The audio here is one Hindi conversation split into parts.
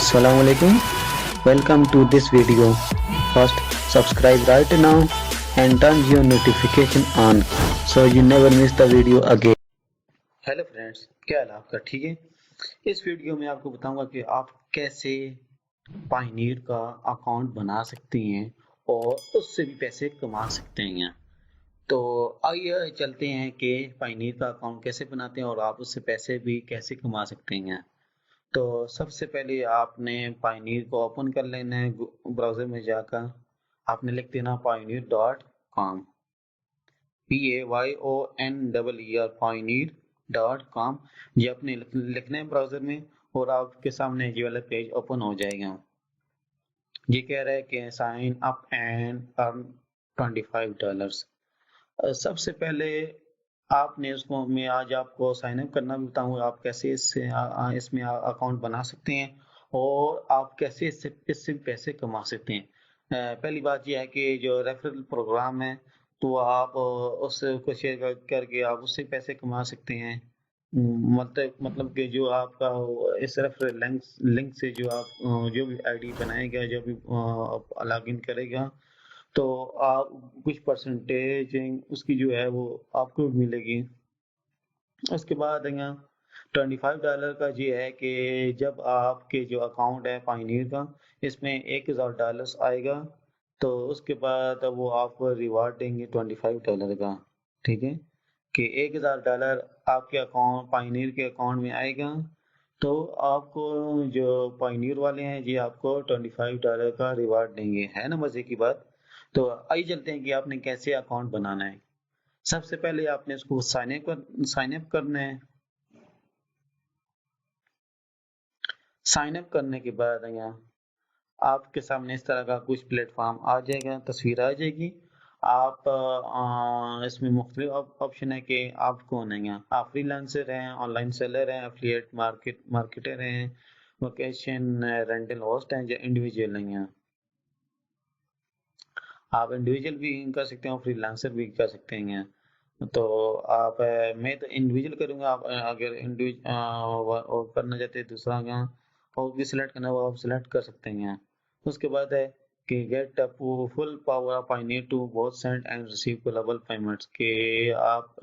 Assalamualaikum. Welcome to this video. First, subscribe right now and turn your notification on so you never miss the video again. Hello friends, क्या हाल है आपका? ठीक है। इस वीडियो में आपको बताऊंगा कि आप कैसे पायनियर का अकाउंट बना सकते हैं और उससे भी पैसे कमा सकते हैं। तो आइए चलते हैं कि पायनियर का अकाउंट कैसे बनाते हैं और आप उससे पैसे भी कैसे कमा सकते हैं। तो सबसे पहले आपने पायनियर को ओपन कर लेना है ब्राउजर में जाकर। आपने लिख देना pioneer.com, PAYONER pioneer.com। ये अपने लिखना है ब्राउजर में और आपके सामने ये वाला पेज ओपन हो जाएगा। ये कह रहा है कि साइन अप एंड अर्न $25। सबसे पहले आपने उसको मैं आज आपको साइन अप करना भी बताऊंगा, आप कैसे इसमें अकाउंट बना सकते हैं और आप कैसे इससे पैसे कमा सकते हैं। पहली बात यह है कि जो रेफरल प्रोग्राम है तो आप उसको शेयर करके आप उससे पैसे कमा सकते हैं। मतलब कि जो आपका इस रेफरल लिंक से जो आप जो भी आईडी बनाएगा, जो भी लॉग इन करेगा, तो आप कुछ परसेंटेज उसकी जो है वो आपको मिलेगी। उसके बाद यहाँ $25 का ये है कि जब आपके जो अकाउंट है पायनियर का, इसमें $1000 आएगा तो उसके बाद वो आपको रिवार्ड देंगे $25 का। ठीक है कि $1000 आपके अकाउंट पायनियर के अकाउंट में आएगा तो आपको जो पायनियर वाले हैं ये आपको $25 का रिवार्ड देंगे। है ना मजे की बात। तो आइए चलते हैं कि आपने कैसे अकाउंट बनाना है। सबसे पहले आपने इसको साइन अप करना है। साइन अप करने के बाद यहाँ आपके सामने इस तरह का कुछ प्लेटफॉर्म आ जाएगा, तस्वीर आ जाएगी। आप इसमें मुख्तलिफ ऑप्शन है कि आप कौन है। यहाँ आप फ्रीलांसर हैं, ऑनलाइन सेलर हैं, एफिलिएट मार्केटर हैं, वोकेशन रेंटल होस्ट हैं या इंडिविजुअल हैं। यहाँ आप इंडिविजुअल भी कर सकते हैं और फ्रीलांसर भी कर सकते हैं। तो आप मैं तो इंडिविजुअल करूंगा। आप अगर इंडिविजुअल करना चाहते हैं दूसरा यहाँ और भी सिलेक्ट करना वो आप सिलेक्ट कर सकते हैं। उसके बाद है कि get full power of Payoneer to both send and receive global payments के आप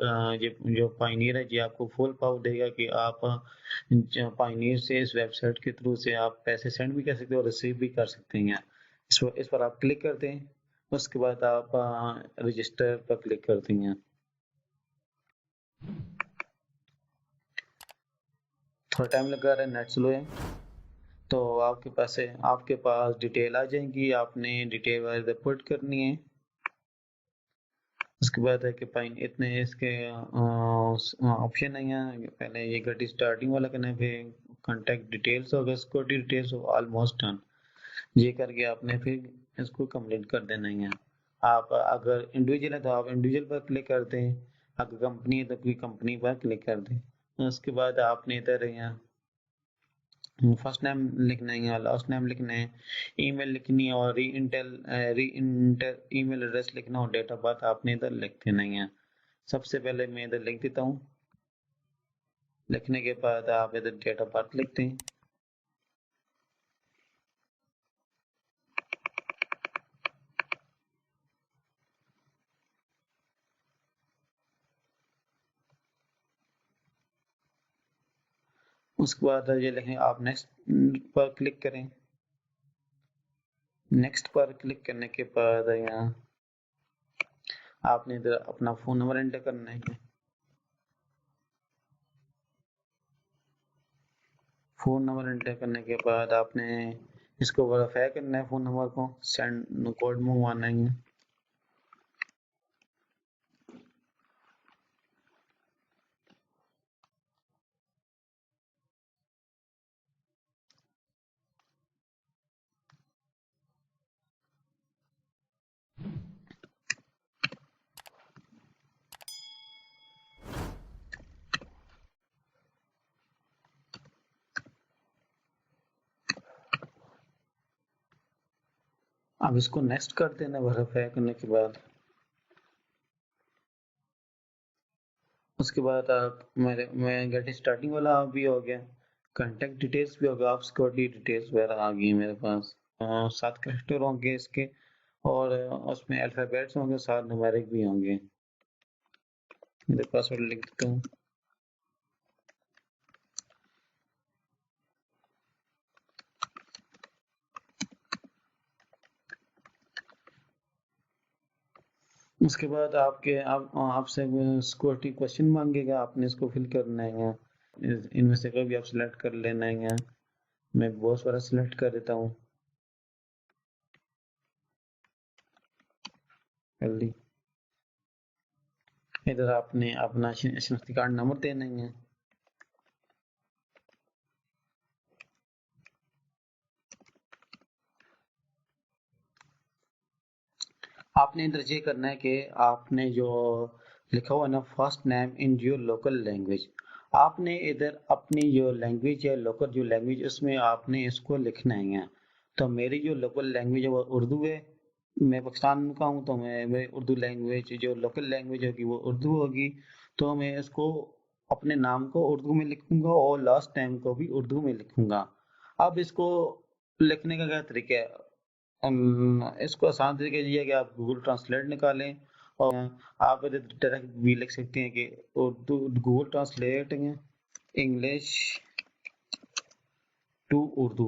जो पायनियर है जी आपको फुल पावर देगा कि आप पायनियर से इस वेबसाइट के थ्रू से आप पैसे सेंड भी कर सकते हैं और रिसीव भी कर सकते हैं। इस पर आप क्लिक करते हैं। उसके बाद आप रजिस्टर पर क्लिक करते हैं। थोड़ा टाइम लगा रहा है, नेट स्लो है। तो आपके पास डिटेल आ जाएंगी, आपने डिटेल वाले पुट करनी है। उसके बाद है कि पाइन इतने इसके ऑप्शन है यहाँ। पहले ये गट स्टार्टिंग वाला करना है, फिर कॉन्टेक्ट डिटेल्स होगा, सिक्योरिटी डिटेल्स ऑलमोस्ट डन। ये करके आपने फिर इसको कंप्लीट कर देना है। आप अगर इंडिविजुअल है तो आप इंडिविजुअल पर क्लिक कर दें, अगर कंपनी है तो कोई कंपनी पर क्लिक कर दें। उसके बाद आपने इधर यहाँ फर्स्ट नेम लिखना है, लास्ट नेम लिखना है, ईमेल लिखनी है और री इंटर ईमेल एड्रेस लिखना और डेट ऑफ बर्थ आपने इधर लिख देना है। सबसे पहले मैं इधर लिख देता हूँ। लिखने के बाद आप इधर डेट ऑफ बर्थ लिखते हैं। उसके बाद ये लिखें, आप नेक्स्ट पर क्लिक करें। नेक्स्ट पर क्लिक करने के बाद यहाँ आपने इधर अपना फोन नंबर एंटर करना है। फोन नंबर एंटर करने के बाद आपने इसको वेरीफाई करना है, फोन नंबर को सेंड कोड मंगवाना है। अब इसको नेक्स्ट कर देना वेरीफाई करने के बाद। उसके बाद आप मैं गेट स्टार्टिंग वाला भी हो गया कॉन्टेक्ट डिटेल्स भी होगा, आप सिक्योरिटी डिटेल्स वगैरह आ गई मेरे पास। 7 कैरेक्टर होंगे इसके, और उसमें अल्फ़ाबेट्स होंगे, 7 न्यूमेरिक भी होंगे। मेरे पासवर्ड लिख देता हूँ। उसके बाद आपसे सिक्योरिटी क्वेश्चन मांगेगा, आपने इसको फिल करना है। इनमें से कोई भी आप सिलेक्ट कर लेना है। मैं बहुत सारा सिलेक्ट कर देता हूँ। जल्दी इधर आपने अपना शनाख्ती कार्ड नंबर देना है। आपने इधर ये करना है कि आपने जो लिखा हुआ है ना first name in your local language, आपने इधर अपनी जो लैंग्वेज है, लोकल जो लैंग्वेज, उसमें आपने इसको लिखना है। तो मेरी जो लोकल लैंग्वेज है वो उर्दू है। मैं पाकिस्तान का हूँ, तो मेरी उर्दू लैंग्वेज, जो लोकल लैंग्वेज होगी वो उर्दू होगी। तो मैं इसको अपने नाम को उर्दू में लिखूंगा और लास्ट टाइम को भी उर्दू में लिखूंगा। अब इसको लिखने का क्या तरीका है? इसको आसान तरीके ये है कि आप गूगल ट्रांसलेट निकालें, और आप डायरेक्ट भी लिख सकते हैं कि Urdu Google translate English to Urdu.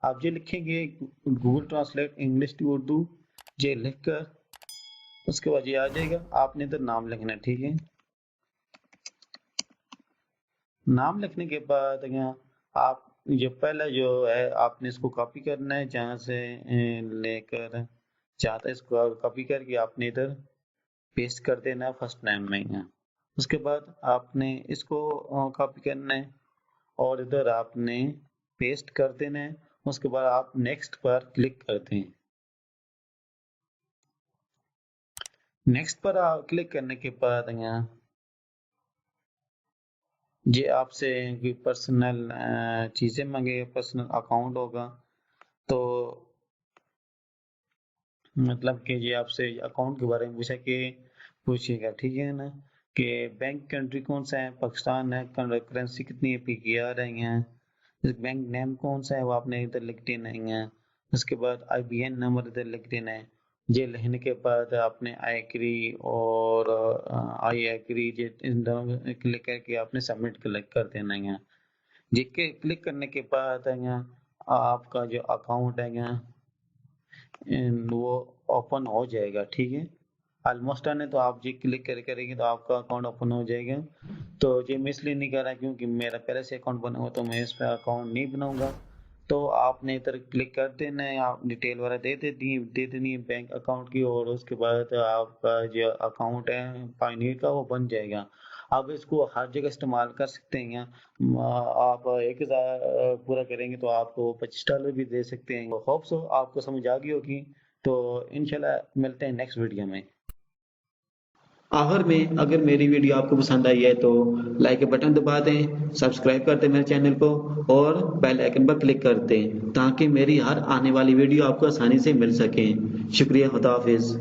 आप ये लिखेंगे Google translate English to Urdu, ये लिखकर उसके बाद ये आ जाएगा। आपने इधर नाम लिखना है, ठीक है। नाम लिखने के बाद यहाँ आप जो पहला जो है आपने इसको कॉपी करना है, जहाँ से लेकर जहाँ तक इसको कॉपी करके आपने इधर पेस्ट कर देना है फर्स्ट नेम में यहाँ। उसके बाद आपने इसको कॉपी करना है और इधर आपने पेस्ट कर देना है। उसके बाद आप नेक्स्ट पर क्लिक करते हैं। नेक्स्ट पर आप क्लिक करने के बाद यहाँ ये आपसे कोई पर्सनल चीजें मांगेगा, पर्सनल अकाउंट होगा। तो मतलब कि ये आपसे अकाउंट के बारे में पूछेगा, ठीक है ना, कि बैंक कंट्री कौन सा है, पाकिस्तान है, करेंसी कितनी है, पीकेआर है, बैंक नेम कौन सा है वो आपने इधर लिख देना है। उसके बाद आईबीएन नंबर इधर लिख देना है। ये लिखने के बाद आपने आई एग्री और आई एग्री ये इन दोनों क्लिक करके आपने सबमिट क्लिक कर देना है। ये क्लिक करने के बाद यहाँ आपका जो अकाउंट है यहाँ वो ओपन हो जाएगा, ठीक है। ऑलमोस्ट डन है, तो आप जी क्लिक करेंगे तो आपका अकाउंट ओपन हो जाएगा। तो ये मैं इसलिए नहीं कर रहा क्योंकि मेरा पहले से अकाउंट बना हुआ, तो मैं इस पर अकाउंट नहीं बनाऊंगा। तो आपने इधर क्लिक कर देना है, आप डिटेल वगैरह दे देनी है बैंक अकाउंट की, और उसके बाद आपका जो अकाउंट है पायनियर का वो बन जाएगा। आप इसको हर जगह इस्तेमाल कर सकते हैं। आप 1000 पूरा करेंगे तो आपको $25 भी दे सकते हैं। होप सो आपको समझ आ गई होगी। तो इंशाल्लाह मिलते हैं नेक्स्ट वीडियो में। आखिर में अगर मेरी वीडियो आपको पसंद आई है तो लाइक के बटन दबा दें, सब्सक्राइब कर दें मेरे चैनल को, और बेल आइकन पर क्लिक कर दें ताकि मेरी हर आने वाली वीडियो आपको आसानी से मिल सके। शुक्रिया, खुदा हाफिज।